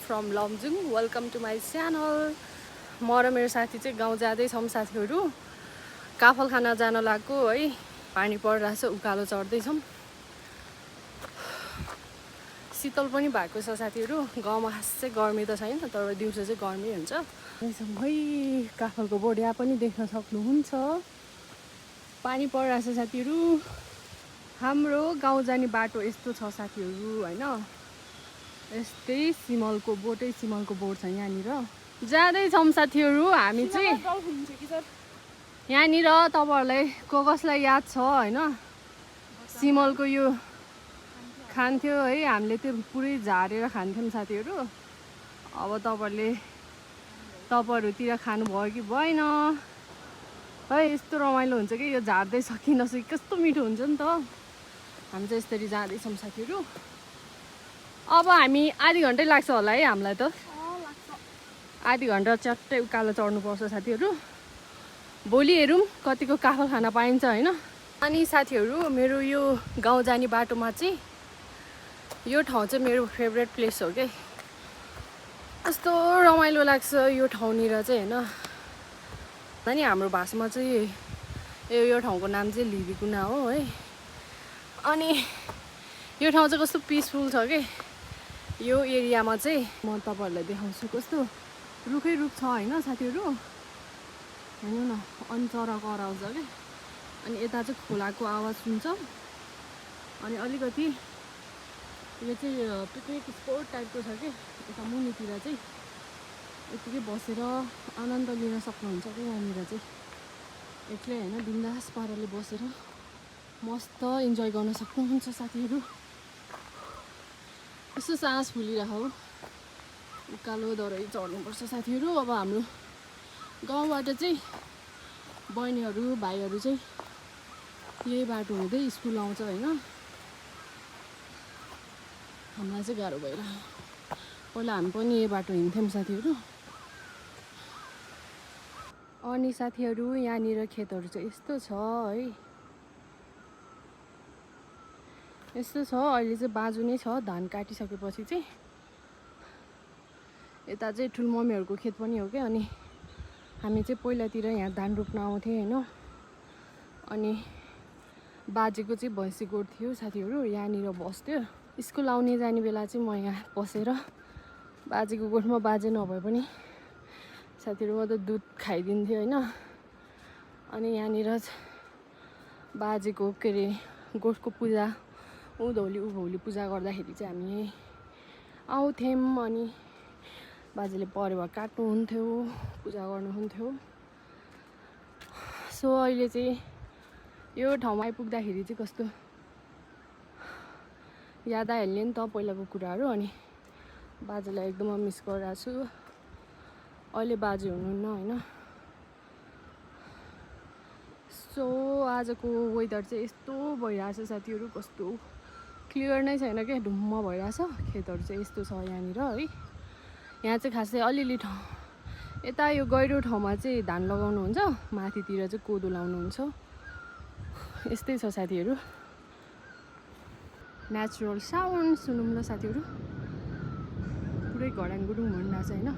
from Lomjung. Welcome to my channel. म र मेरो साथी चाहिँ गाउँ जाँदैछौँ साथीहरू। काफल खाना जान लाग्यो है। पानी परिरहेछ, उकालो चढ्दैछौँ। शीतल पनि भएको छ साथीहरू। गाउँमा खासै गर्मी त छैन, तर दिउँसो चाहिँ गर्मी हुन्छ। है काफलको बोर्ड यहाँ पनि देख्न सक्नुहुन्छ। पानी परिरहेछ साथीहरू। हाम्रो गाउँ जाने बाटो यस्तो छ साथीहरू हैन। यस्तै सिमलको बोट छ यहाँनिर। जाँदैछौँ साथीहरू हामी चाहिँ। यहाँनिर तपाईहरुलाई कसलाई याद छ हैन, सिमलको यो खान्थ्यो है, हामीले त्यो पुरै झारेर खान्थ्यौं साथीहरू। अब तपाईहरुतिर खानु भयो कि भएन है। यस्तो रमाइलो हुन्छ कि यो झार्दै सकिनसकि कस्तो मिठो हुन्छ नि त। हामी चाहिँ यसरी जाँदैछौँ साथीहरू। अब हामी आधी घन्टै लाग्छ होला है हामीलाई त। आधी घन्टा चट्टै उकालो चढ्नुपर्छ साथीहरू। भोलि हेरौँ कतिको काफल खाना पाइन्छ हैन। अनि साथीहरू मेरो यो गाउँ जाने बाटोमा चाहिँ यो ठाउँ चाहिँ मेरो फेभरेट प्लेस हो के। कस्तो रमाइलो लाग्छ यो ठाउँनिर चाहिँ हैन। अनि हाम्रो भाषामा चाहिँ यो ठाउँको नाम चाहिँ लिबिकुना हो है। अनि यो ठाउँ चाहिँ कस्तो पिसफुल छ के। यो एरियामा चाहिँ म तपाईहरुलाई देखाउँछु। कस्तो रुखै रुख छ हैन साथीहरू। हेर्नु न, अनि चरा कराउँछ के। अनि यता चाहिँ खोलाको आवाज सुन्छ। अनि अलिकति यो चाहिँ पिकनिक स्पोट टाइपको छ के। यता मुनितिर चाहिँ यतिकै बसेर आनन्द लिन सक्नुहुन्छ कि यहाँनिर चाहिँ। एक्लै हैन, बिन्दास पाराले बसेर मस्त इन्जोय गर्न सक्नुहुन्छ साथीहरू। यसो सास फुलिरहेको हो। उकालो दरै चढ्नुपर्छ साथीहरू। अब हाम्रो गाउँबाट चाहिँ बहिनीहरू भाइहरू चाहिँ यही बाटो हुँदै स्कुल आउँछ हैन। हामीलाई चाहिँ गाह्रो भइरहेको। पहिला हामी पनि यही बाटो हिँड्थ्यौँ साथीहरू। अनि साथीहरू यहाँनिर खेतहरू चाहिँ यस्तो छ है। यस्तो छ। अहिले चाहिँ बाजु नै छ। धान काटिसकेपछि चाहिँ यता चाहिँ ठुलमम्मीहरूको खेत पनि हो क्या। अनि हामी चाहिँ पहिलातिर यहाँ धान रोप्न आउँथ्यौँ हैन। अनि बाजेको चाहिँ भैँसी गोठ थियो साथीहरू। यहाँनिर बस्थ्यो। स्कुल आउने जाने बेला चाहिँ म यहाँ बसेर बाजेको गोठमा, बाजे नभए पनि साथीहरू म त दुध खाइदिन्थ्यो हैन। अनि यहाँनिर बाजेको के अरे गोठको पूजा, उँधौली पूजा गर्दाखेरि चाहिँ हामी आउँथ्यौँ। अनि बाजेले परेवा काट्नुहुन्थ्यो, पूजा गर्नुहुन्थ्यो। सो अहिले चाहिँ यो ठाउँमा आइपुग्दाखेरि चाहिँ कस्तो याद आइहाल्यो नि त पहिलाको कुराहरू। अनि बाजेलाई एकदम मिस गरिरहेको छु। अहिले बाजे हुनुहुन्न हैन। सो आजको वेदर चाहिँ यस्तो भइरहेछ साथीहरू। कस्तो क्लियर नै छैन क्या, ढुम्म भइरहेछ। खेतहरू चाहिँ यस्तो छ यहाँनिर है। यहाँ चाहिँ खासै अलिअलि ठाउँ यता यो गहिरो ठाउँमा चाहिँ धान लगाउनुहुन्छ, माथितिर चाहिँ कोदो लाउनुहुन्छ। यस्तै छ साथीहरू। नेचुरल साउन्ड सुनौँ ल साथीहरू। पुरै घडाङ गुडुङ भनिरहेछ हैन।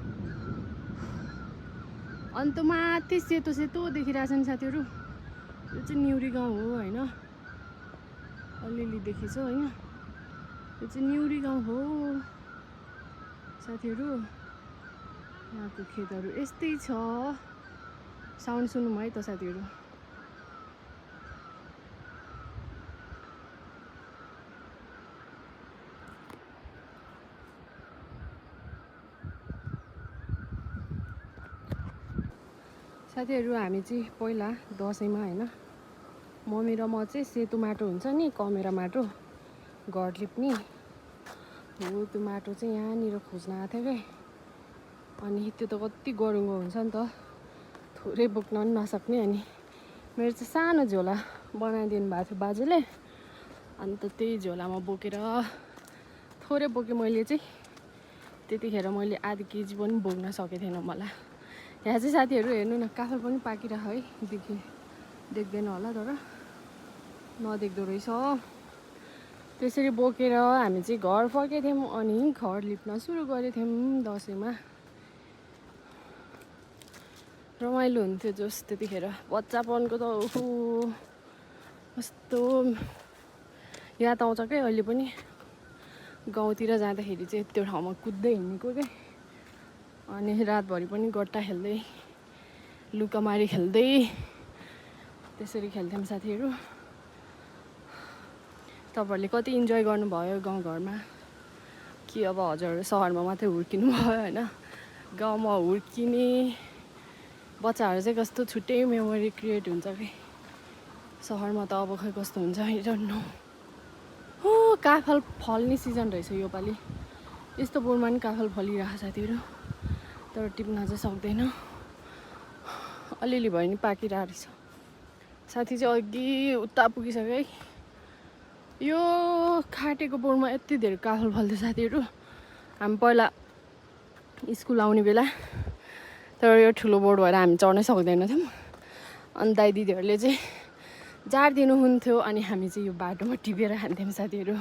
अन्त माथि सेतो सेतो देखिरहेछ नि साथीहरू। यो चाहिँ न्युरी गाउँ हो हैन। अलिअलि देखेछ हैन। यो चाहिँ न्युरी गाउँ हो साथीहरू। यहाँको खेतहरू यस्तै छ। साउन्ड सुनौँ है त साथीहरू। साथीहरू हामी चाहिँ पहिला दसैँमा हैन, मम्मी र म चाहिँ सेतो माटो हुन्छ नि, कमेरा माटो घर लिप्ने हो, त्यो माटो चाहिँ यहाँनिर खोज्न आएको थियो क्या। अनि त्यो त कति गरुङ्गो हुन्छ नि त, थोरै बोक्न पनि नसक्ने। अनि मेरो चाहिँ सानो झोला बनाइदिनु भएको थियो बाजेले। अन्त त्यही झोलामा बोकेर थोरै बोकेँ मैले चाहिँ। त्यतिखेर मैले आधी केजी पनि बोक्न सकेको थिएन मलाई। यहाँ चाहिँ साथीहरू हेर्नु न, काफल पनि पाकिरहेको है। देख्दैन होला तर नदेख्दो रहेछ। त्यसरी बोकेर हामी चाहिँ घर फर्केथ्यौँ अनि घर लिप्न सुरु गरेथ्यौँ दसैँमा। रमाइलो हुन्थ्यो जोस् त्यतिखेर। बच्चापनको त ओहो कस्तो याद आउँछ क्या अहिले पनि। गाउँतिर जाँदाखेरि चाहिँ त्यो ठाउँमा कुद्दै हिँडेको क्या। अनि रातभरि पनि गट्टा खेल्दै लुकामारी खेल्दै त्यसरी खेल्थ्यौँ साथीहरू। तपाईँहरूले कति इन्जोय गर्नुभयो गाउँघरमा कि अब हजुर सहरमा मात्रै हुर्किनु भयो होइन। गाउँमा हुर्किने बच्चाहरू चाहिँ कस्तो छुट्टै मेमोरी क्रिएट हुन्छ कि। सहरमा त अब खै कस्तो हुन्छ आई डोन्ट नो। हो काफल फल्ने सिजन रहेछ योपालि। यस्तो बोरमा नि काफल फलिरहेको साथीहरू, तर टिप्न चाहिँ सक्दैन। अलिअलि भयो नि पाकिरहेको रहेछ। साथी चाहिँ अघि उता पुगिसक्यो है। यो खाटेको बोर्डमा यति धेरै काफल फल्थ्यो साथीहरू। हामी पहिला स्कुल आउने बेला, तर यो ठुलो बोर्ड भएर हामी चढ्नै सक्दैनथ्यौँ। अनि दाइ दिदीहरूले चाहिँ झारिदिनुहुन्थ्यो अनि हामी चाहिँ यो बाटोमा टिपेर खान्थ्यौँ साथीहरू।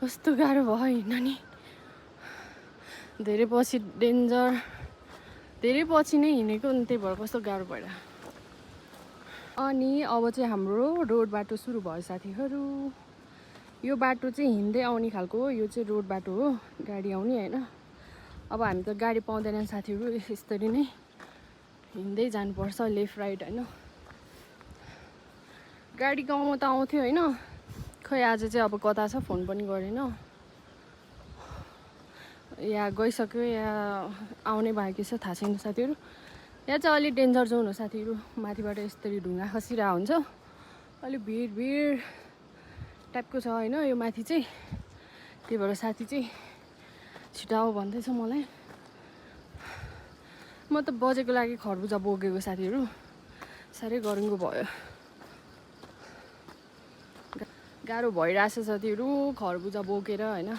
कस्तो गाह्रो भयो हिँड्न नि। धेरै पछि डेन्जर, धेरै पछि नै हिँडेको अनि त्यही भएर कस्तो गाह्रो भएर। अनि अब चाहिँ हाम्रो रोड बाटो सुरु भयो साथीहरू। यो बाटो चाहिँ हिँड्दै आउने खालको हो। यो चाहिँ रोड बाटो हो, गाडी आउने होइन। अब हामी त गाडी पाउँदैन साथीहरू, यसरी नै हिँड्दै जानुपर्छ लेफ्ट राइट होइन। गाडी गाउँमा त आउँथ्यो होइन, खै आज चाहिँ अब कता छ फोन पनि गरेन। या गइसक्यो या आउने बाँकी छ थाहा छैन साथीहरू। यहाँ चाहिँ अलिक डेन्जर जोन हो साथीहरू। माथिबाट यसरी ढुङ्गा खसिरहेको हुन्छ, अलिक भिड टाइपको छ होइन यो माथि चाहिँ। त्यही भएर साथी चाहिँ छिटाउ भन्दैछ मलाई। म त बजेको लागि खरबुजा बोकेको साथीहरू, साह्रै गरुङ्गो भयो। गाह्रो भइरहेछ साथीहरू खरबुजा बोकेर होइन।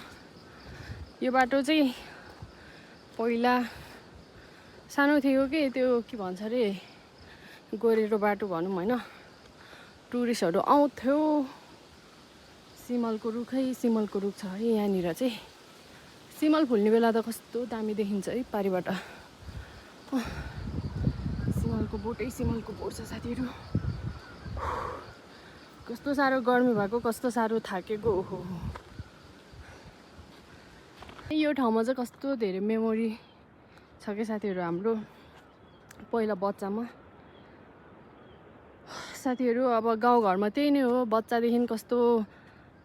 यो बाटो चाहिँ पहिला सानो थियो कि त्यो के भन्छ अरे गोरेरो बाटो भनौँ होइन। टुरिस्टहरू आउँथ्यो। सिमलको रुख छ है यहाँनिर चाहिँ। सिमल फुल्ने बेला त कस्तो दामी देखिन्छ है पारिबाट। सिमलको बोट छ साथीहरू। कस्तो साह्रो गर्मी भएको, कस्तो साह्रो थाकेको। ओहो यो ठाउँमा चाहिँ कस्तो धेरै मेमोरी छ क्या साथीहरू हाम्रो पहिला बच्चामा। साथीहरू अब गाउँघरमा त्यही नै हो, बच्चादेखि कस्तो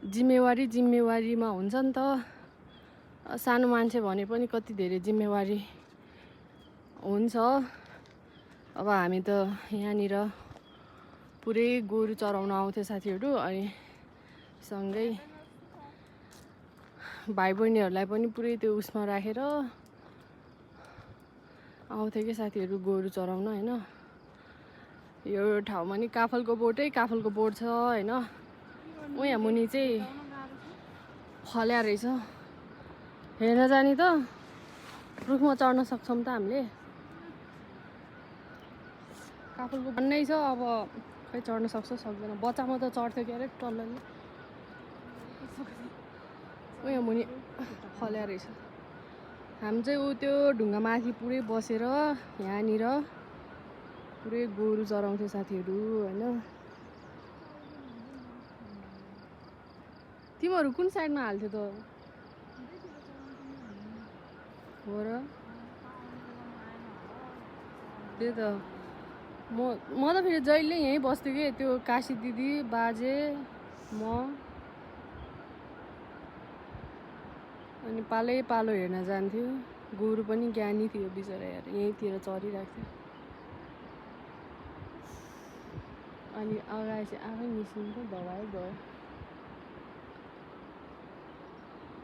जिम्मेवारीमा हुन्छ नि त। सानो मान्छे भने पनि कति धेरै जिम्मेवारी हुन्छ। अब हामी त यहाँनिर पुरै गोरु चराउन आउँथ्यो साथीहरू। अनि सँगै भाइ बहिनीहरूलाई पनि पुरै त्यो उसमा राखेर आउँथ्यो कि साथीहरू गोरु चराउन होइन। यो ठाउँमा नि काफलको बोट छ होइन। यहाँ मुनि चाहिँ फल्या रहेछ। हेर्न जाने त रुखमा चढ्न सक्छौँ त हामीले। काफलको भन्नै छ, अब खै चढ्न सक्छ सक्दैन। बच्चामा त चढ्थ्यो क्यारे टल्लले। यहाँ मुनि फल्या रहेछ। हामी चाहिँ त्यो ढुङ्गा माथि पुरै बसेर यहाँनिर पुरै गोरु चराउँथ्यो साथीहरू होइन। तिमीहरू कुन साइडमा हाल्थ्यो त हो र? त्यही त म त फेरि जहिले यहीँ बस्थ्यो कि। त्यो काशी दिदी बाजे म अनि पालो हेर्न जान्थ्यो। गोरु पनि ज्ञानी थियो बिचरा यार, यहीँतिर चरिरहेको थियो। अनि अगाडि चाहिँ आफै निस्किन्थ्यो, दबाइ गयो।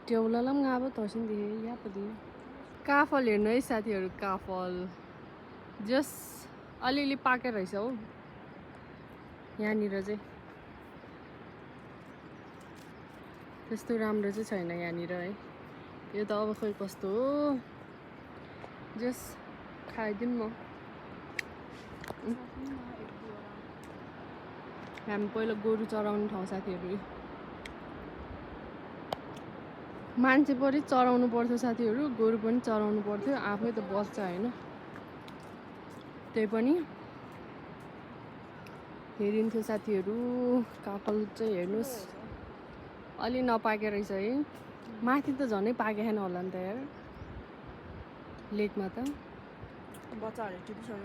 टेउलालाई पनि आबो तर्सिन्थ्यो या पो दियो। काफल हेर्नु है साथीहरू, काफल जस अलिअलि पाकेर रहेछ हौ यहाँनिर चाहिँ। त्यस्तो राम्रो चाहिँ छैन यहाँनिर है। यो त अब खै कस्तो हो, जस खाइदिउँ न। हामी पहिला गोरु चराउने ठाउँ साथीहरू मान्छे पनि चराउनु पर्थ्यो साथीहरू, गोरु पनि चराउनु पर्थ्यो, आफै त बस्छ होइन। त्यही पनि हेरिन्थ्यो साथीहरू। काफल चाहिँ हेर्नुहोस् अलि नपाके रहेछ है। माथि त झनै पाकेन होला नि त यार लेकमा त। बच्चाहरूले टिपिसक्यो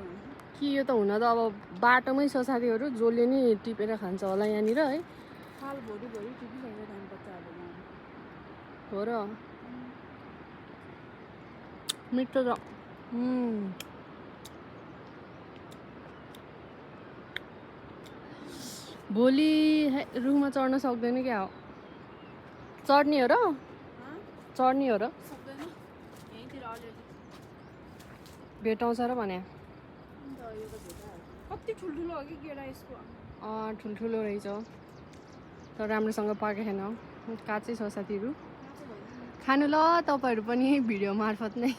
कि यो त हुन त अब बाटोमै छ साथीहरू, जसले नि टिपेर खान्छ होला यहाँनिर है। फाल भोलि टिपिसक्यो त्यहाँदेखि बच्चाहरूले। हो र मिठो छ। भोलि रुखमा चढ्न सक्दैन क्या हो। चढ्ने हो र चढ्ने हो र सक्दैन यहीँतिर अलिअलि भेटाउँछ र भने कति ठुल्ठुलो हो कि केरा यसको। ठुल्ठुलो रहेछ तर राम्रोसँग पाकेन, काँचै छ साथीहरू। खानु ल तपाईँहरू पनि भिडियो मार्फत नै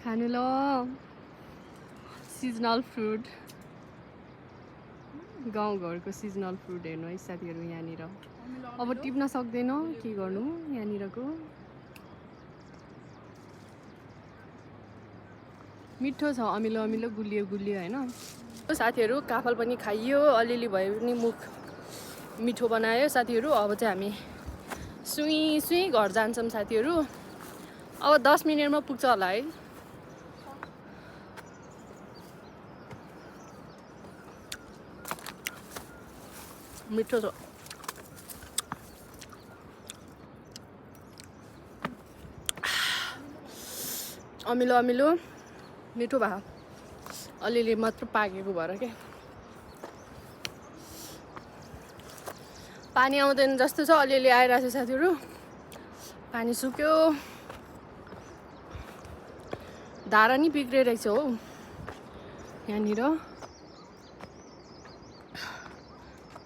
खानु ल। सिजनल फ्रुट, गाउँघरको सिजनल फ्रुट हेर्नु है साथीहरू यहाँनिर। अब टिप्न सक्दैन के गर्नु यहाँनिरको। मिठो छ, अमिलो अमिलो गुलियो गुलियो होइन साथीहरू। काफल पनि खाइयो, अलिअलि भए पनि मुख मिठो बनायो साथीहरू। अब चाहिँ हामी सुई सुई घर जान्छौँ साथीहरू। अब 10 मिनटमा पुग्छ होला है। मिठो छ, अमिलो अमिलो मिठो भयो। अलिअलि मात्र पाकेको भएर के पानी आउँदैन जस्तो छ, अलिअलि आइरहेको छ साथीहरू। पानी सुक्यो, धारा नि बिग्रिरहेछ हो यहाँनिर।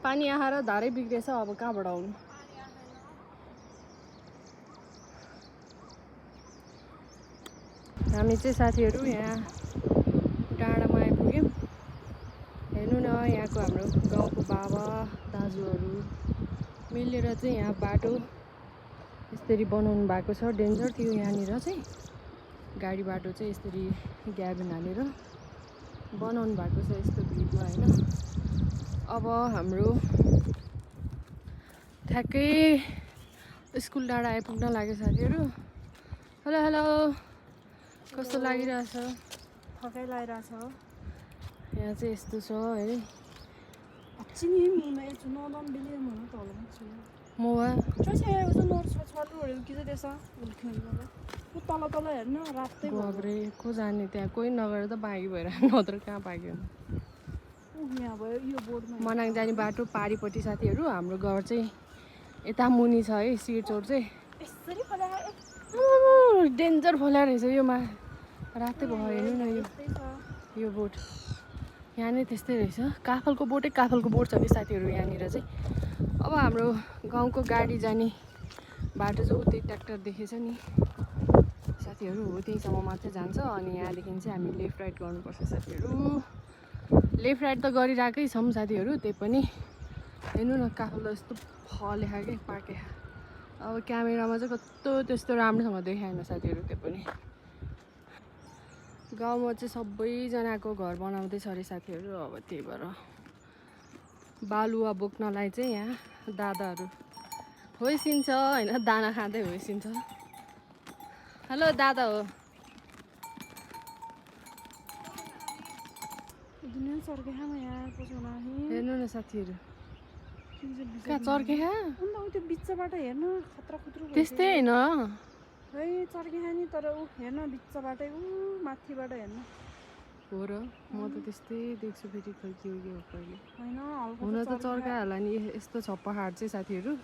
पानी आएर धारै बिग्रेछ, अब कहाँबाट आउनु। हामी चाहिँ साथीहरू यहाँ डाँडामा आइपुग्यौँ। हेर्नु न यहाँको हाम्रो गाउँको बाबा दाजुहरू मिलेर चाहिँ यहाँ बाटो यसरी बनाउनु भएको छ। डेन्जर थियो यहाँनिर चाहिँ, गाडी बाटो चाहिँ यसरी ग्याबिन हालेर बनाउनु भएको छ यस्तो भिडमा होइन। अब हाम्रो ठ्याक्कै स्कुल डाँडा आइपुग्न लाग्यो साथीहरू। हेलो हेलो, कस्तो लागिरहेछ? थकाइ लागिरहेछ। यहाँ चाहिँ यस्तो छ है। मोबाइल तल हेर्न रातै बाब्रे को जाने, त्यहाँ कोही नगएर त बाँकी भएर नत्र कहाँ पाक्यो। मनाङ जाने बाटो पारिपट्टि साथीहरू। हाम्रो घर चाहिँ यता मुनि छ है, सिरचौर चाहिँ। डेन्जर खोला रहेछ यो रातै भयो हेर्नु न यो बोट। यहाँ नै त्यस्तै रहेछ, काफलको बोटै काफलको बोट छ कि साथीहरू यहाँनिर चाहिँ। अब हाम्रो गाउँको गाडी जाने बाटो चाहिँ उतै ट्र्याक्टर देखेछ नि साथीहरू, हो त्यहीँसम्म मात्रै जान्छ। अनि यहाँदेखि चाहिँ हामी लेफ्ट राइट गर्नुपर्छ साथीहरू। लेफ्ट राइट त गरिरहेकै छौँ साथीहरू, त्यही पनि हेर्नु न काफल यस्तो फले खाएकै पाके। अब क्यामेरामा चाहिँ कस्तो त्यस्तो राम्रोसँग देखाएन साथीहरू। त्यो पनि गाउँमा चाहिँ सबैजनाको घर बनाउँदैछ अरे साथीहरू। अब त्यही भएर बालुवा बोक्नलाई चाहिँ यहाँ दादाहरू होइसिन्छ होइन, दाना खाँदै होइसिन्छ। हेलो दादा हो। हेर्नु न साथीहरू कहाँ चर्केखा त्यस्तै होइन है चर्केखा नि, तर ऊ हेर्न बिचबाटै ऊ माथिबाट हेर्न। हो र म त त्यस्तै देख्छु फेरि खै के हो कहिले होइन हुन त चर्का होला नि। यस्तो छ पहाड चाहिँ साथीहरू।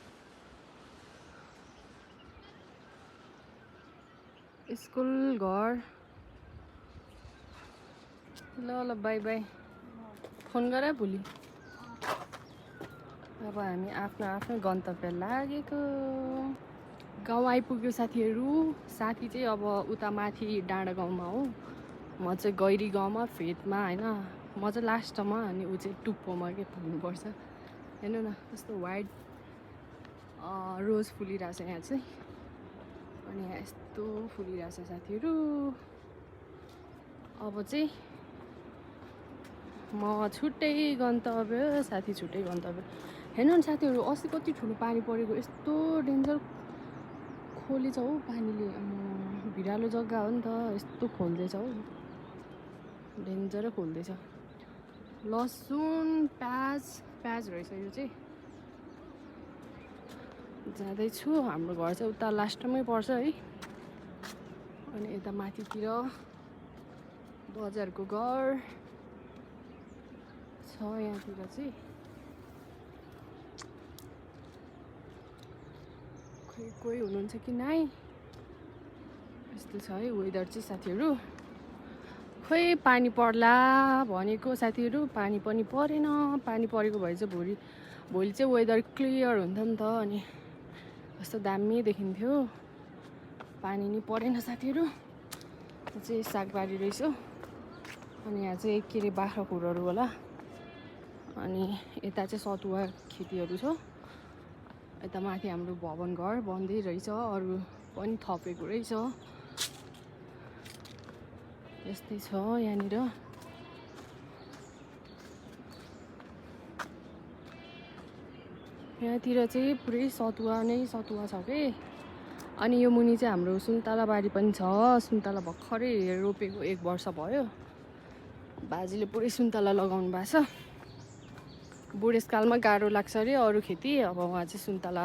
स्कुल घर ल ल बाई बाई, फोन गर भोलि। अब हामी आफ्नो आफ्नो गन्तव्य लागेको गाउँ आइपुग्यो साथीहरू। साथी चाहिँ अब उता माथि डाँडा गाउँमा हो, म चाहिँ गैरी गाउँमा फेदमा होइन। म चाहिँ लास्टमा अनि ऊ चाहिँ टुप्पोमा के पुग्नुपर्छ। हेर्नु न कस्तो वाइड रोज फुलिरहेछ यहाँ चाहिँ। अनि यहाँ यस्तो फुलिरहेछ साथीहरू। अब चाहिँ म छुट्टै गन्तव्य, साथी छुट्टै गन्तव्य। हेर्नु न साथीहरू, अस्ति कति ठुलो पानी परेको, यस्तो डेन्जर खोलेछ हौ पानीले। भिरालो जग्गा हो नि त, यस्तो खोल्दैछ हौ, डेन्जरै खोल्दैछ। लसुन प्याज रहेछ यो चाहिँ। जाँदैछु, हाम्रो घर चाहिँ उता लास्टमै पर्छ है। अनि यता माथितिर बजारको घर छ यहाँतिर चाहिँ। कोही हुनुहुन्छ कि नाइ, यस्तो छ है वेदर चाहिँ साथीहरू। खोइ पानी पर्ला भनेको साथीहरू, पानी पनि परेन। पानी परेको भए चाहिँ भोलि चाहिँ वेदर क्लियर हुन्थ्यो नि त, अनि कस्तो दामी देखिन्थ्यो। पानी नि परेन साथीहरू। यो चाहिँ सागबारी रहेछ। अनि यहाँ चाहिँ के अरे बाख्राकोटहरू होला। अनि यता चाहिँ सतुवा खेतीहरू छ। यता माथि हाम्रो भवन घर बन्दै रहेछ, अरू पनि थपेको रहेछ। यस्तै छ यहाँनिर। यहाँतिर चाहिँ पुरै सतुवा नै सतुवा छ के। अनि यो मुनि चाहिँ हाम्रो सुन्तला बारी पनि छ। सुन्तला भर्खरै रोपेको 1 वर्ष भयो। बाजेले पुरै सुन्तला लगाउनु भएको छ। बुढेसकालमा गाह्रो लाग्छ अरे अरू खेती, अब उहाँ चाहिँ सुन्तला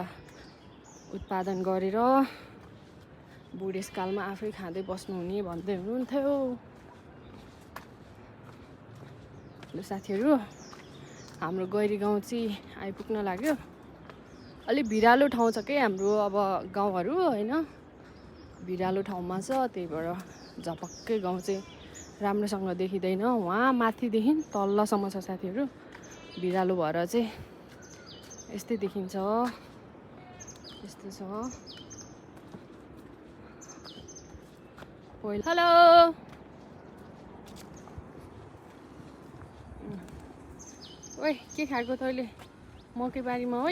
उत्पादन गरेर बुढेसकालमा आफै खाँदै बस्नुहुने भन्दै हुनुहुन्थ्यो। ल साथीहरू, हाम्रो गैरी गाउँ चाहिँ आइपुग्न लाग्यो। अलिक भिरालो ठाउँ छ के हाम्रो अब गाउँहरू होइन, भिरालो ठाउँमा छ, त्यही भएर झपक्कै गाउँ चाहिँ राम्रोसँग देखिँदैन। वहाँ माथिदेखि तल्लसम्म छ साथीहरू, भिरालो भएर चाहिँ यस्तै देखिन्छ। यस्तो छ। हेलो, ओइ के खाएको तैँले मकै बारीमा? हो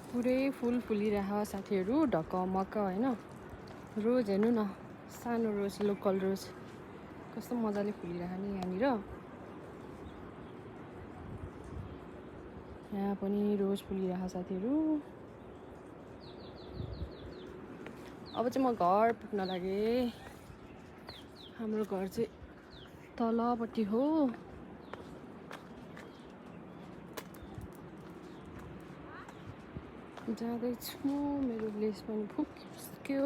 पुरै फुल फुलिरह साथीहरू, ढकमक्क होइन। रोज हेर्नु न, सानो रोज, लोकल रोज कस्तो मजाले फुलिरहने यहाँनिर। यहाँ पनि रोज फुलिरह साथीहरू। अब चाहिँ म घर पुग्न लागेँ। हाम्रो घर चाहिँ तलपट्टि हो। जाँदैछु, मेरो लेस पनि फुक्यो।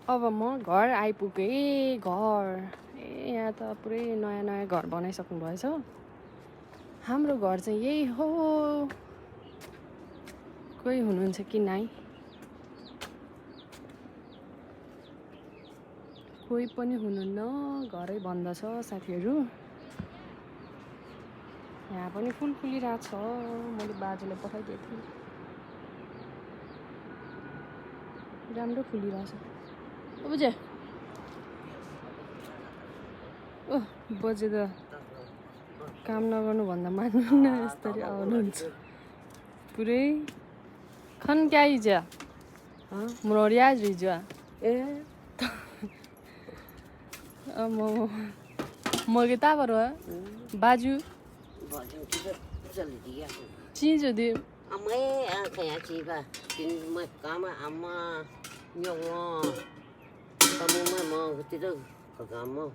अब म घर आइपुगेँ। घर यहाँ त पुरै नयाँ नयाँ घर बनाइसक्नु भएछ। हाम्रो घर चाहिँ यही हो। कोही हुनुहुन्छ कि नाइ? कोही पनि हुनुहुन्न, घरै बन्द छ साथीहरू। यहाँ पनि फुल फुलिरहेको छ। मैले बाजेलाई पठाइदिएको थिएँ, राम्रो फुलिरहेछ। ओ बुझे, ओ बजे त काम नगर्नु भन्दा मान्नुहुन्न, यस्तरी आउनुहुन्छ पुरै। खन क्या हिजो मुरौरी आज हिजो ए मगे ताबर बाजू चीज होती mấy thẻ chị và chị mới có mà nhung tao mua cái thứ có cả mà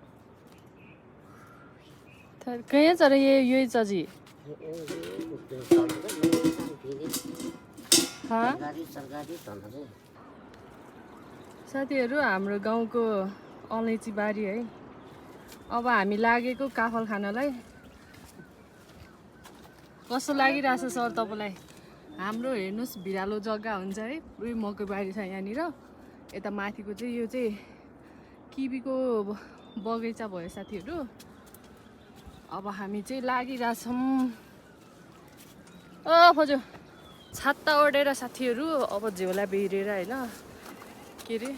कहाँ छ र यही चजी? साथीहरू, हाम्रो गाउँको अलैँची बारी है। अब हामी लागेको काफल खानलाई। कस्तो लागिरहेछ सर तपाईँलाई? हाम्रो हेर्नुहोस्, भिरालो जग्गा हुन्छ है, पुरै मकै बारी छ यहाँनिर। यता माथिको चाहिँ यो चाहिँ किबीको बगैँचा भयो साथीहरू। अब हामी चाहिँ लागिरहेछौँ। ओ खोजो छाता ओढेर साथीहरू, अब झोला बेरेर होइन, के अरे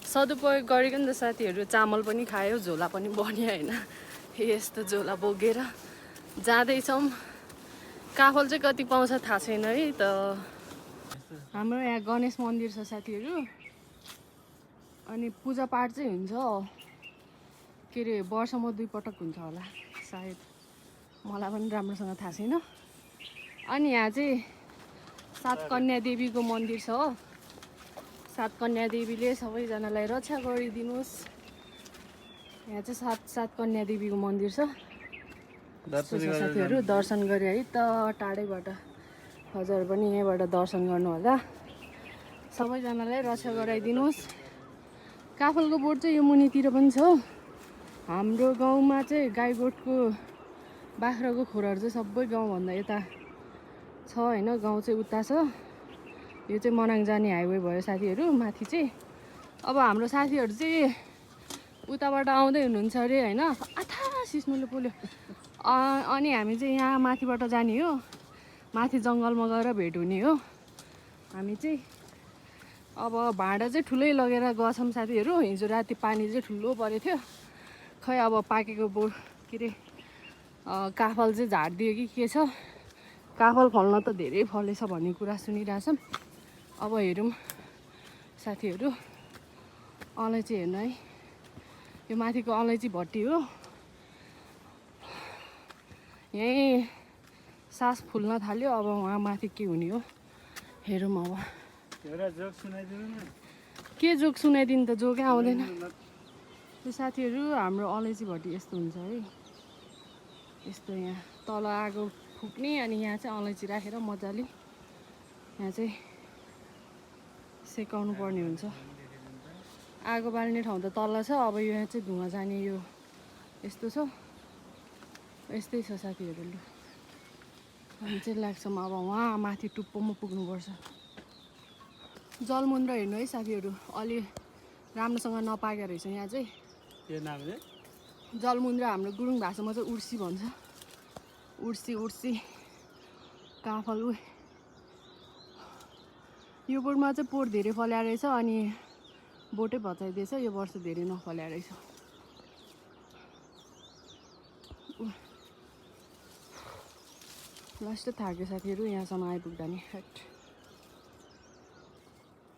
सदुपयोग गरिकन त साथीहरू चामल पनि खायो, झोला पनि बन्यो होइन। यस्तो झोला बोकेर जाँदैछौँ। काफल चाहिँ कति पाउँछ थाहा छैन है त। हाम्रो यहाँ गणेश मन्दिर छ साथीहरू, अनि पूजापाठ चाहिँ हुन्छ के अरे वर्षमा 2 पटक हुन्छ होला सायद, मलाई पनि राम्रोसँग थाहा छैन। अनि यहाँ चाहिँ 7 कन्या देवीको मन्दिर छ हो। 7 कन्या देवीले सबैजनालाई रक्षा गरिदिनुहोस्। यहाँ चाहिँ 7 कन्या देवीको मन्दिर छ। साथीहरू दर्शन गरे है त टाढैबाट, हजुर पनि यहीँबाट दर्शन गर्नु होला। सबैजनालाई रक्षा गराइदिनुहोस्। काफलको बोट चाहिँ यो मुनितिर पनि छ। हाम्रो गाउँमा चाहिँ गाई गोठको बाख्राको खोरहरू चाहिँ सबै गाउँभन्दा यता छ होइन, गाउँ चाहिँ उता छ। यो चाहिँ मनाङ जाने हाइवे भयो साथीहरू, माथि चाहिँ। अब हाम्रो साथीहरू चाहिँ उताबाट आउँदै हुनुहुन्छ अरे होइन, आथा सिस्नुले पोल्यो। अनि हामी चाहिँ यहाँ माथिबाट जाने हो, माथि जङ्गलमा गएर भेट हुने हो हामी चाहिँ। अब भाँडा चाहिँ ठुलै लगेर गछौँ साथीहरू। हिजो राति पानी चाहिँ ठुलो परेको थियो, खै अब पाकेको के अरे काफल चाहिँ झारिदियो कि के छ। काफल फल्न त धेरै फलेछ भन्ने कुरा सुनिरहेछौँ। अब हेरौँ साथीहरू। अलैँची हेर्नु है, यो माथिको अलैँची भट्टी हो। यहीँ सास फुल्न थाल्यो, अब वहाँ माथि के हुने हो हेरौँ। अब के जोक सुनाइदिनु त, जोकै आउँदैन। यो साथीहरू हाम्रो अलैँची भट्टी यस्तो हुन्छ है, यस्तो यहाँ तल आगो फुक्ने, अनि यहाँ चाहिँ अलैँची राखेर मजाले यहाँ चाहिँ सेकाउनु पर्ने हुन्छ। आगो बाल्ने ठाउँ त तल छ, अब यहाँ चाहिँ धुवा जाने यो यस्तो छ, यस्तै छ साथीहरू। लु हामी चाहिँ लाग्छौँ अब वहाँ माथि टुप्पोमा पुग्नुपर्छ। जलमुन्द्र हेर्नु है साथीहरू, अलि राम्रोसँग नपाकेको रहेछ यहाँ चाहिँ। जलमुन्द्र हाम्रो गुरुङ भाषामा चाहिँ उर्सी भन्छ। उर्सी काफल। यो बोटमा चाहिँ पोट धेरै फल्या रहेछ, अनि बोटै भचाइदिएछ। यो वर्ष धेरै नफल्या रहेछ। लास्ट थाक्यो साथीहरू यहाँसम्म आइपुग्दा नि।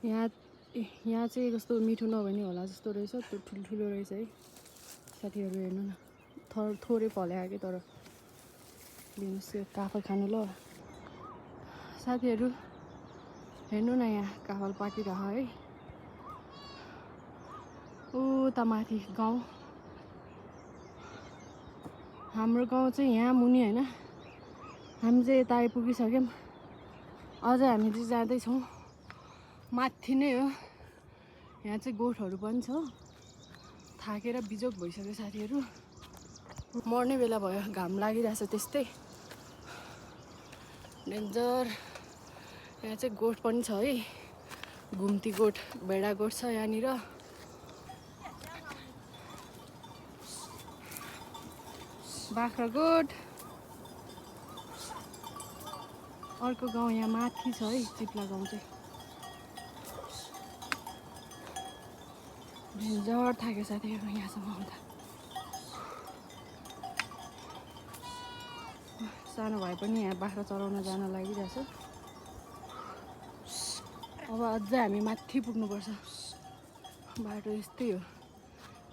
यहाँ चाहिँ कस्तो मिठो नभए नि होला जस्तो रहेछ, त्यो ठुल्ठुलो रहेछ है साथीहरू। हेर्नु न, थोरै फल्या कि, तर लिनुहोस् यो काफल खानु ल साथीहरू। हेर्नु न यहाँ काफल पाकिरह है। उता माथि गाउँ, हाम्रो गाउँ चाहिँ यहाँ मुनि होइन। हामी चाहिँ यता आइपुगिसक्यौँ, अझै हामी चाहिँ जाँदैछौँ। माथि नै हो, यहाँ चाहिँ गोठहरू पनि छ। थाकेर बिजोक भइसक्यो साथीहरू, मर्ने बेला भयो। घाम लागिरहेछ त्यस्तै डेन्जर। यहाँ चाहिँ गोठ पनि छ है, घुम्ती गोठ, भेडा गोठ छ यहाँनिर। बाख्रा गोठ। अर्को गाउँ यहाँ माथि छ है, चिप्ला गाउँ चाहिँ। डेन्जर थाक्यो साथीहरू यहाँसम्म आउँदा। सानो भाइ पनि यहाँ बाख्रा चराउन जान लागिरहेछ। अब अझै हामी माथि पुग्नुपर्छ। बाटो यस्तै हो,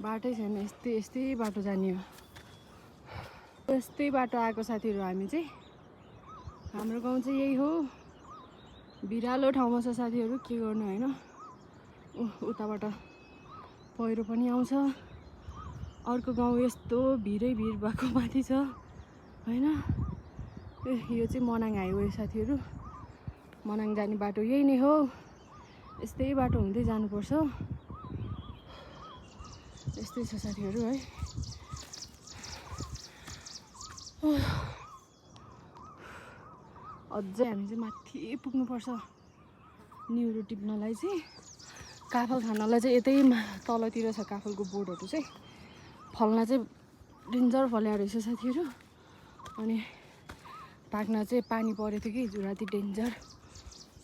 बाटै छैन, यस्तै बाटो जाने हो। यस्तै बाटो आएको साथीहरू हामी चाहिँ। हाम्रो गाउँ चाहिँ यही हो, भिरालो ठाउँमा छ साथीहरू। के गर्नु होइन, उताबाट पहिरो पनि आउँछ। अर्को गाउँ यस्तो भिड भएको माथि छ होइन। यो चाहिँ मनाङ हाइवे साथीहरू, मनाङ जाने बाटो यही नै हो। यस्तै बाटो हुँदै जानुपर्छ। यस्तै छ साथीहरू है। अझै हामी चाहिँ माथि पुग्नुपर्छ न्युरो टिप्नलाई चाहिँ। काफल खानलाई चाहिँ यतै तलतिर छ काफलको बोटहरू चाहिँ। फल्न चाहिँ डेन्जर फल्या रहेछ साथीहरू। अनि पाक्न चाहिँ पानी परेको थियो कि हिजो राति, डेन्जर।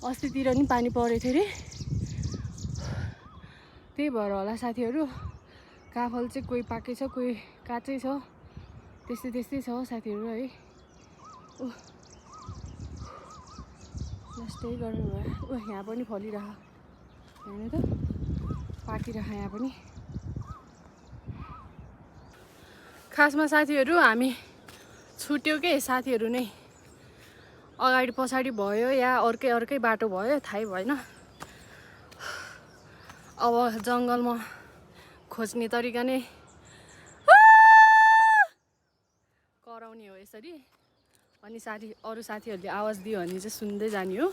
अस्तितिर नि पानी परेको थियो अरे, त्यही भएर होला साथीहरू काफल चाहिँ कोही पाकै छ कोही काँचै छ त्यस्तै छ साथीहरू है जस्तै गर्नु भयो यहाँ पनि फलिरह हेर्नु त पाकिरह यहाँ पनि खासमा साथीहरू हामी छुट्यो के साथीहरू नै अगाडि पछाडि भयो या अर्कै बाटो भयो थाहै भएन अब जङ्गलमा खोज्ने तरिका नै कराउने हो यसरी अनि अरू साथीहरूले आवाज दियो भने चाहिँ सुन्दै जाने हो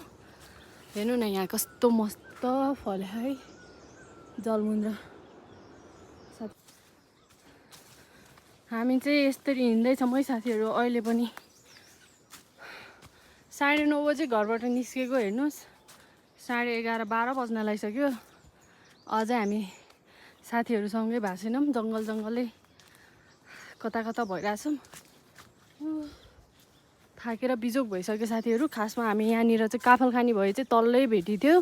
हेर्नु न यहाँ कस्तो मस्त फल्यो है जलमुन्द्रा हामी चाहिँ यसरी हिँड्दैछौँ है साथीहरू अहिले पनि 9:30 बजे घरबाट निस्केको हेर्नुहोस् 11:30 12 बज्न लागिसक्यो अझै हामी साथीहरूसँगै भएको छैनौँ जङ्गलै कता भइरहेछौँ थाकेर बिजोग भइसक्यो साथीहरू खासमा हामी यहाँनिर चाहिँ काफल खानी भए चाहिँ तल्लै भेटिथ्यो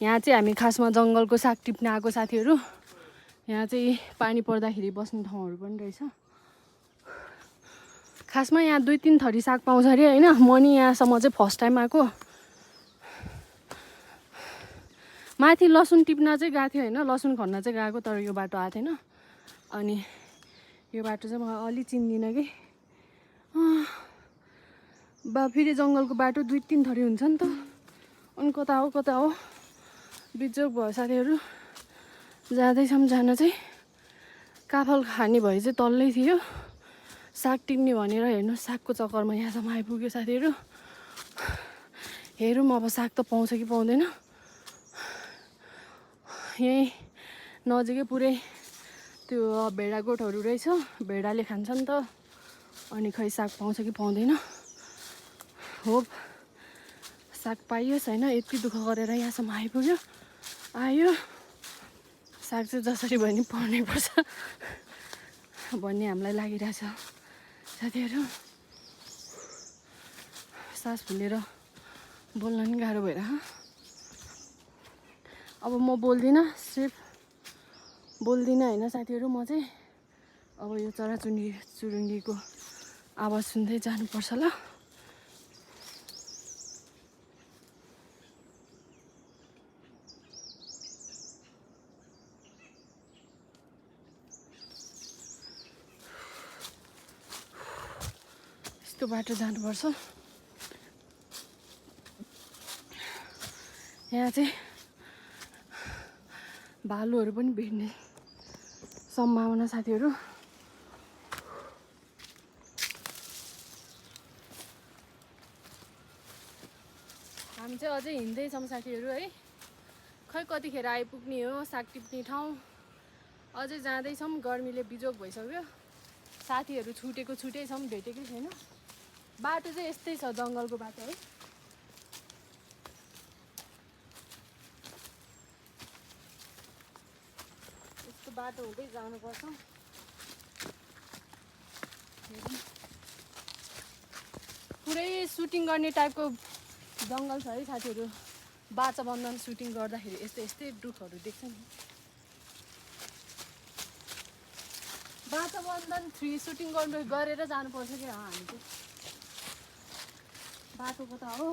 यहाँ चाहिँ हामी खासमा जङ्गलको साग टिप्न आएको साथीहरू यहाँ चाहिँ पानी पर्दाखेरि बस्ने ठाउँहरू पनि रहेछ खासमा यहाँ 2-3 थरी साग पाउँछ अरे होइन म नि यहाँसम्म चाहिँ फर्स्ट टाइम आएको माथि लसुन टिप्न चाहिँ गएको थियो होइन लसुन खन्न चाहिँ गएको तर यो बाटो आएको थिएन अनि यो बाटो चाहिँ म अलि चिन्दिनँ कि फेरि जङ्गलको बाटो 2-3 थरी हुन्छ नि त अनि कता हो बिजोग भयो साथीहरू जाँदैछौँ जान चाहिँ काफल खाने भए चाहिँ तल्लै थियो साग टिप्ने भनेर हेर्नु सागको चक्करमा यहाँसम्म आइपुग्यो साथीहरू हेरौँ अब साग त पाउँछ कि पाउँदैन यहीँ नजिकै पुरै त्यो भेडा गोठहरू रहेछ भेडाले खान्छ नि त अनि खै साग पाउँछ कि पाउँदैन होप साग पाइयोस् होइन यति दुःख गरेर यहाँसम्म आइपुग्यो आयो साग चाहिँ जसरी भए नि पाउनै पर्छ भन्ने हामीलाई लागिरहेछ साथीहरू सास फुलेर बोल्न नि गाह्रो भइरह अब म बोल्दिनँ सिर्फ बोल्दिनँ होइन साथीहरू म चाहिँ अब यो चुरुङ्गीको आवाज सुन्दै जानुपर्छ ल यस्तो बाटो जानुपर्छ यहाँ चाहिँ भालुहरू पनि भेट्ने सम्भावना साथीहरू हामी चाहिँ अझै हिँड्दैछौँ साथीहरू है खै कतिखेर आइपुग्ने हो साग टिप्ने ठाउँ अझै जाँदैछौँ गर्मीले बिजोग भइसक्यो साथीहरू छुटै छौँ भेटेकै छैन बाटो चाहिँ यस्तै छ जङ्गलको बाटो है यस्तो बाटो हुँदै जानुपर्छ पुरै सुटिङ गर्ने टाइपको जङ्गल छ है साथीहरू बाचा बन्धन सुटिङ गर्दाखेरि यस्तै दुःखहरू देख्छ नि बाचा बन्धन 3 सुटिङ गरेर जानुपर्छ कि हामी चाहिँ बाटोको त हो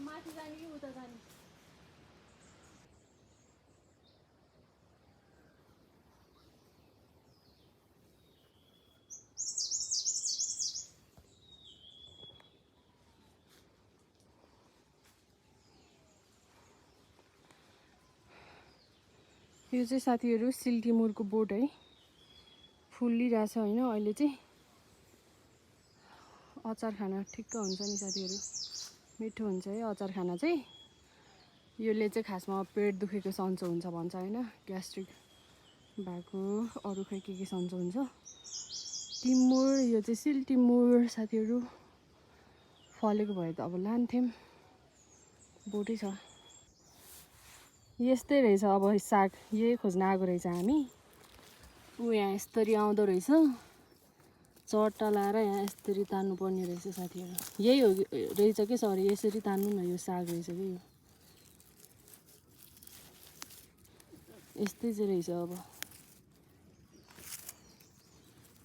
माथि जाने कि उता जाने यो चाहिँ साथीहरू सिल्टिमुरको बोट है फुलिरहेछ होइन अहिले चाहिँ अचार खाना ठिक्क हुन्छ नि साथीहरू मिठो हुन्छ है अचार खाना चाहिँ यसले चाहिँ खासमा पेट दुखेको सन्चो हुन्छ भन्छ होइन ग्यास्ट्रिक भएको अरू खै के सन्चो हुन्छ टिमुर यो चाहिँ सिल्टिमुर साथीहरू फलेको भए त अब लान्थ्यौँ बोटै छ यस्तै रहेछ अब साग यही खोज्न आएको रहेछ हामी यहाँ यस्तरी आउँदो रहेछ चट्टा लाएर यहाँ यसरी तान्नुपर्ने रहेछ साथीहरू। यही हो रहेछ कि सरी, यसरी तान्नु न, यो साग रहेछ कि यो। यस्तै चाहिँ रहेछ। अब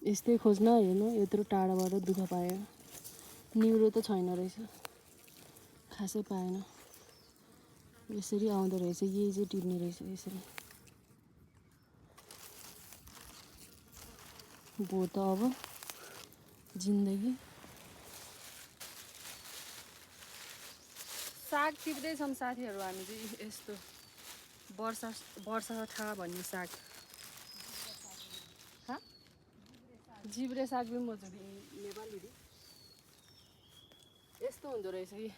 यस्तै खोज्न हेर्नु, यत्रो टाढाबाट दुःख पायो। निउरो त छैन रहेछ, खासै पाएन। यसरी आउँदो रहेछ, यही चाहिँ टिप्ने रहेछ यसरी। भो त अब जिन्दगी। साग टिप्दैछौँ साथीहरू हामी चाहिँ। यस्तो वर्षा भन्ने साग, जिब्रे साग पनि म नेपाली रे। यस्तो हुँदो रहेछ कि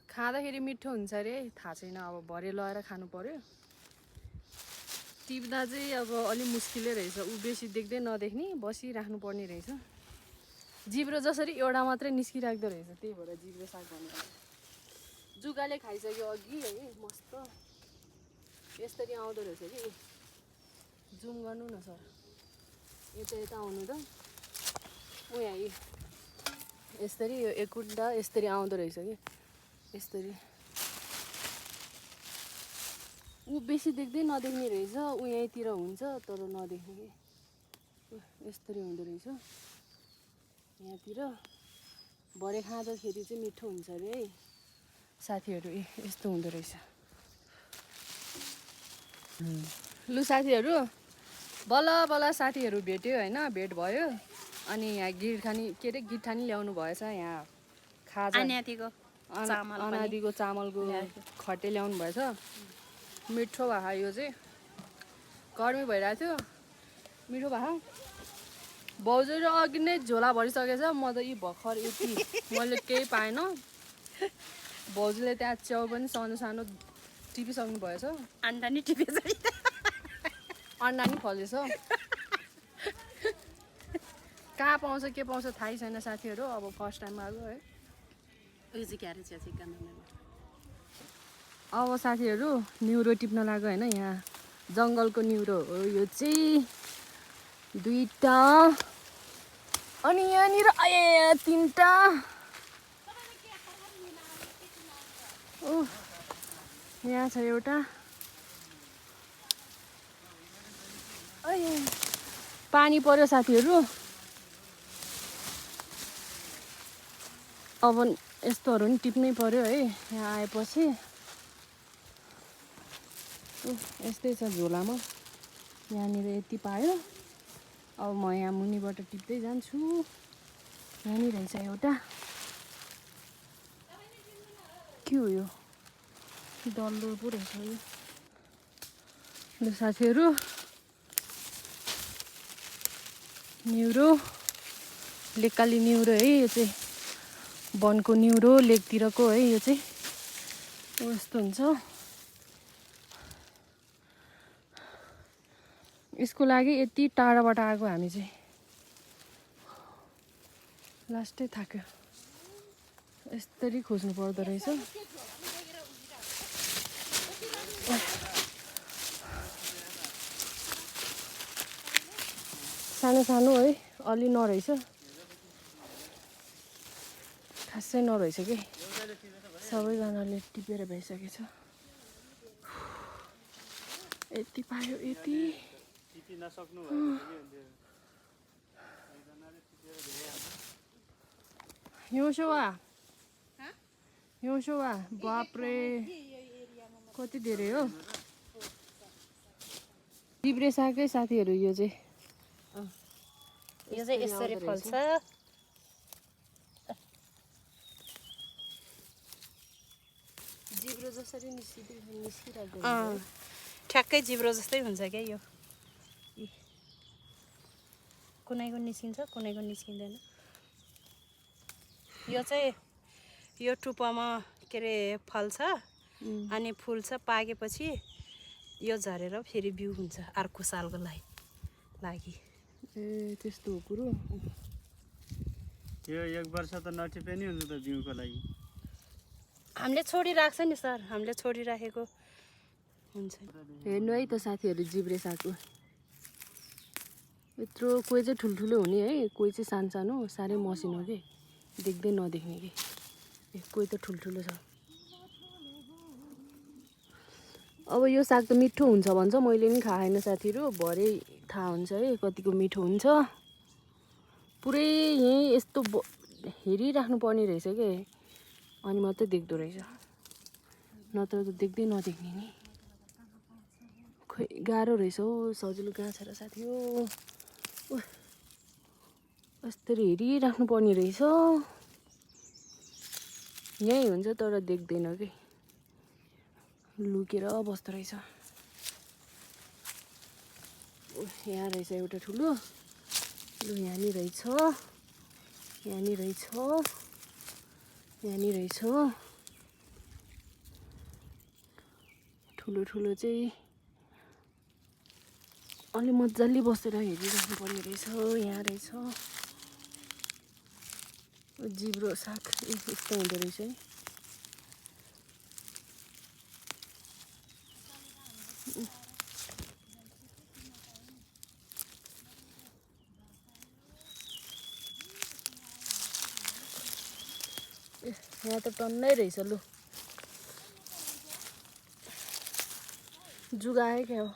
खाँदाखेरि मिठो हुन्छ अरे, थाहा छैन। अब भरे लगाएर खानु पर्यो। टिप्दा चाहिँ अब अलि मुस्किलै रहेछ। ऊ बेसी देख्दै नदेख्ने बसिराख्नु पर्ने रहेछ। जिब्रो जसरी एउटा मात्रै निस्किराख्दो रहेछ, त्यही भएर जिब्रो साग भनेर। जुगाले खाइसक्यो अघि है, मस्त यसरी आउँदो रहेछ कि। जुम गर्नु न सर, यता आउनु त। ऊ यहाँ यसरी यो एकुन्डा यसरी आउँदो रहेछ कि, यसरी। ऊ बेसी देख्दै नदेख्ने रहेछ, ऊ यहीँतिर हुन्छ तर नदेख्ने कि। यसरी हुँदो रहेछ यहाँतिर। भरे खाँदाखेरि चाहिँ मिठो हुन्छ अरे है साथीहरू। यस्तो हुँदो रहेछ। लु साथीहरू, बल्ल बल्ल साथीहरू भेट्यो होइन, भेट भयो। अनि यहाँ गिठानी ल्याउनु भएछ। यहाँ खाजा अनादिको चामलको खटे ल्याउनु भएछ। मिठो भए यो चाहिँ, गर्मी भइरहेको थियो, मिठो भए। भाउजू र अघि नै झोला भरिसकेछ। म त यी भर्खर यति, मैले केही पाएन। भाउजूले त्यहाँ च्याउ पनि सानो सानो टिपिसक्नु भएछ। अन्डा नि टिपेछ, अन्डा नि फलेछ। कहाँ पाउँछ के पाउँछ थाहै छैन साथीहरू। अब फर्स्ट टाइम आएको है। अब साथीहरू निउरो टिप्न लाग्यो होइन। यहाँ जङ्गलको निउरो हो यो चाहिँ, 2टा। अनि यहाँनिर 3टा। यहाँ छ एउटा। पानी पर्यो साथीहरू। अब यस्तोहरू पनि टिप्नै पर्यो है यहाँ आएपछि। यस्तै छ झोलामा। यहाँनिर यति पायो। अब म यहाँ मुनिबाट टिप्दै जान्छु। यहाँनिर रहेछ एउटा। के हो यो? डल्लो पो रहेछ यो। ल साथीहरू, निउरो, लेकाली निउरो है यो चाहिँ। वनको निउरो, लेकतिरको है यो चाहिँ। यस्तो हुन्छ। यसको लागि यति टाढाबाट आएको हामी चाहिँ। लास्टै थाक्यो। यसरी खोज्नु पर्दो रहेछ। सानो सानो है, अलि नरहेछ, खासै नरहेछ कि। सबैजनाले टिपेर भइसकेछ। यति पायो, यति। योसोवा बाप्रे, कति धेरै हो। जिब्रे सागै साथीहरू यो चाहिँ। यो चाहिँ यसरी फल्छ। जिब्रो जसरी निस्किरहेको ठ्याक्कै जिब्रो जस्तै हुन्छ क्या यो। कुनैको निस्किन्छ, कुनैको निस्किँदैन। यो चाहिँ यो टुप्पामा के अरे फल्छ अनि फुल्छ। पाकेपछि यो झरेर फेरि बिउ हुन्छ अर्को सालको लागि। ए त्यस्तो हो कुरो। यो 1 वर्ष त नटिपे नि हुन्छ त बिउको लागि। हामीले छोडिराख्छ नि सर, हामीले छोडिराखेको हुन्छ। हेर्नु है त साथीहरू, जिब्रे सागको यत्रो कोही चाहिँ ठुल्ठुलो हुने है, कोही चाहिँ सानो साह्रै मसिनो के देख्दै नदेख्ने कि कोही त ठुल्ठुलो छ। अब यो साग त मिठो हुन्छ भन्छ, मैले नि खाएन साथीहरू, भरे थाहा हुन्छ है कतिको मिठो हुन्छ। पुरै यहीँ यस्तो हेरिराख्नु पर्ने रहेछ के, अनि मात्रै देख्दो रहेछ, नत्र त देख्दै नदेख्ने नि। खोइ गाह्रो रहेछ हौ, सजिलो कहाँ छ र साथी हो। यसरी हेरिराख्नु पर्ने रहेछ, यहीँ हुन्छ तर देख्दैन कि, लुकेर बस्दो रहेछ। यहाँ रहेछ एउटा ठुलो, लु यहाँनिर रहेछ, यहाँनिर रहेछ, यहाँनिर रहेछ। ठुलो ठुलो चाहिँ अलि मजाले बसेर हेरिराख्नु पर्ने रहेछ। यहाँ रहेछ जिब्रो साग, यस्तो हुँदो रहेछ है। यहाँ त टन्नै रहेछ, लु जुगाए क्या हो।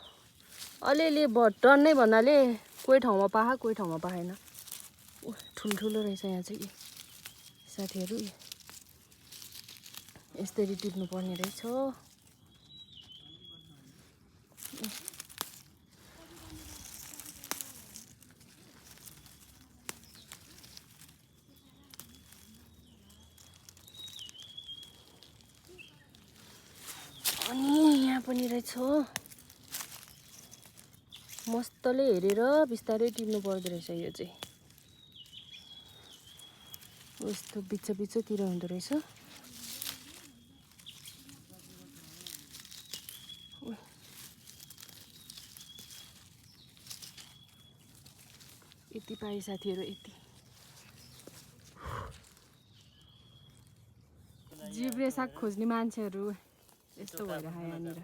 अलिअलि टन्नै भन्नाले कोही ठाउँमा पाहा कोही ठाउँमा पाएन। ठुल्ठुलो रहेछ यहाँ चाहिँ साथीहरू, यसरी टिप्नु पर्ने रहेछ। अनि यहाँ पनि रहेछ, मस्तले हेरेर बिस्तारै टिप्नु पर्दो रहेछ यो चाहिँ। यस्तो बिचतिर हुँदो रहेछ। यति पाएँ साथीहरू, यति। जिब्रे साग खोज्ने मान्छेहरू यस्तो भइरहेको यहाँनिर।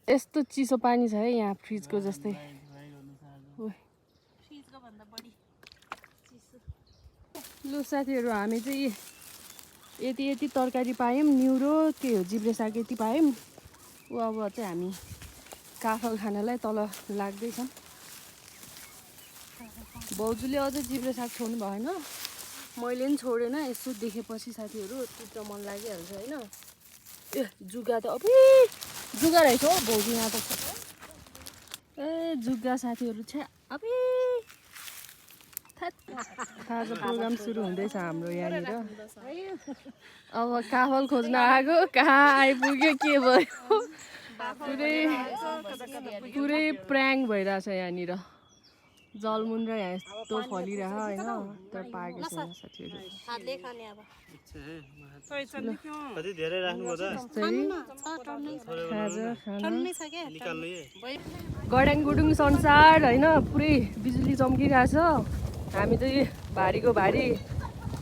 यस्तो चिसो पानी छ है यहाँ, फ्रिजको जस्तै। लु साथीहरू, हामी चाहिँ यति तरकारी पायौँ, निउरो के हो जिब्रे साग यति पायौँ। अब चाहिँ हामी काफल खानालाई तल लाग्दैछौँ। भाउजूले अझै जिब्रे साग छोड्नु भएन, मैले पनि छोडेन। यसो देखेपछि साथीहरू टिप्न मन लागिहाल्छ होइन। ए जुगा त अबुई जुगा रहेछ हौ भाउजू, यहाँ त ए जुगा साथीहरू छ। अबुई खाजा प्रोग्राम सुरु हुँदैछ हाम्रो यहाँनिर। अब काफल खोज्न आएको, कहाँ आइपुग्यो के भयो, पुरै प्र्याङ्क भइरहेछ यहाँनिर। जलमुन्द्रा यहाँ यस्तो फलिरह होइन, तर पाएको छैन साथीहरू। कति धेरै राख्नु गड्याङ गुडुङ संसार होइन, पुरै बिजुली चम्किरहेछ। हामी चाहिँ भारीको भारी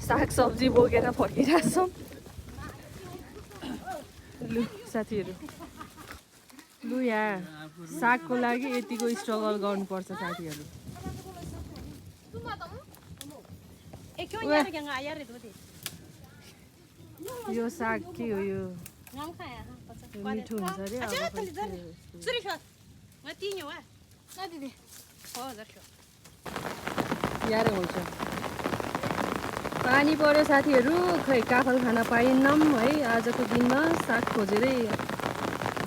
सागसब्जी बोकेर फर्किरहेछौँ। लु साथीहरू, लु यहाँ सागको लागि यतिको स्ट्रगल गर्नुपर्छ साथीहरू। यो साग के हो, यो मिठो हुन्छ अरे। यार हुन्छ। पानी पर्यो साथीहरू, खै काफल खाना पाइनौँ है आजको दिनमा। साग खोजेरै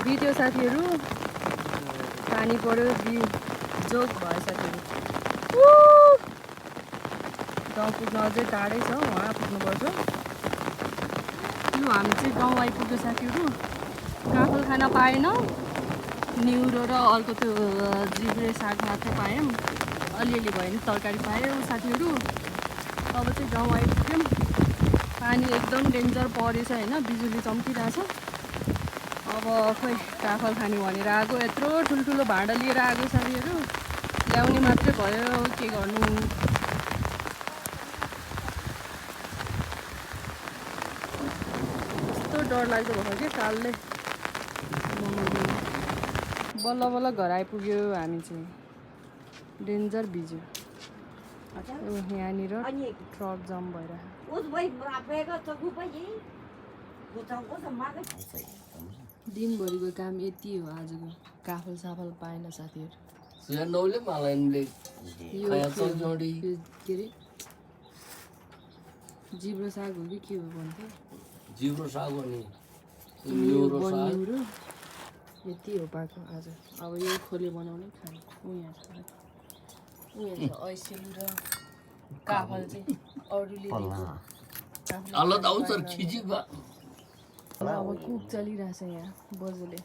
बित्यो साथीहरू, पानी पर्यो, जोग भयो साथीहरू। गाउँ पुग्न अझै टाढै छ, उहाँ पुग्नुपर्छ। लु हामी चाहिँ गाउँ आइपुग्यो साथीहरू। काफल खाना पाएनौँ, निउरो र अर्को त्यो जिब्रे साग मात्रै पायौँ। अलिअलि भयो भने तरकारी पायौँ साथीहरू। अब चाहिँ गाउँ आइपुग्यौँ। पानी एकदम डेन्जर परेछ होइन, बिजुली चम्किरहेछ। अब खोइ काफल खाने भनेर आएको, यत्रो ठुल्ठुलो भाँडा लिएर आएको साथीहरू। ल्याउने मात्रै भयो, के गर्नु। यस्तो डर लाग्दो भयो कि कालले बल्ल बल्ल घर आइपुग्यो हामी चाहिँ डेन्जर भिज्यो यहाँनिर ट्रक जाम भइरहेको दिनभरिको काम यति हो आजको काफल साफल पाएन साथीहरू यो के अरे जिब्रो साग हो कि के हो भन्थ्यो जिब्रो साग हो नि बनिउरो यति हो पाएको आज अब यो खोले बनाउने खाने यहाँ छ ऐसेलु र काफल चाहिँ अरूले अलग आउँछ खिचिबा अब कुक चलिरहेछ यहाँ बजुले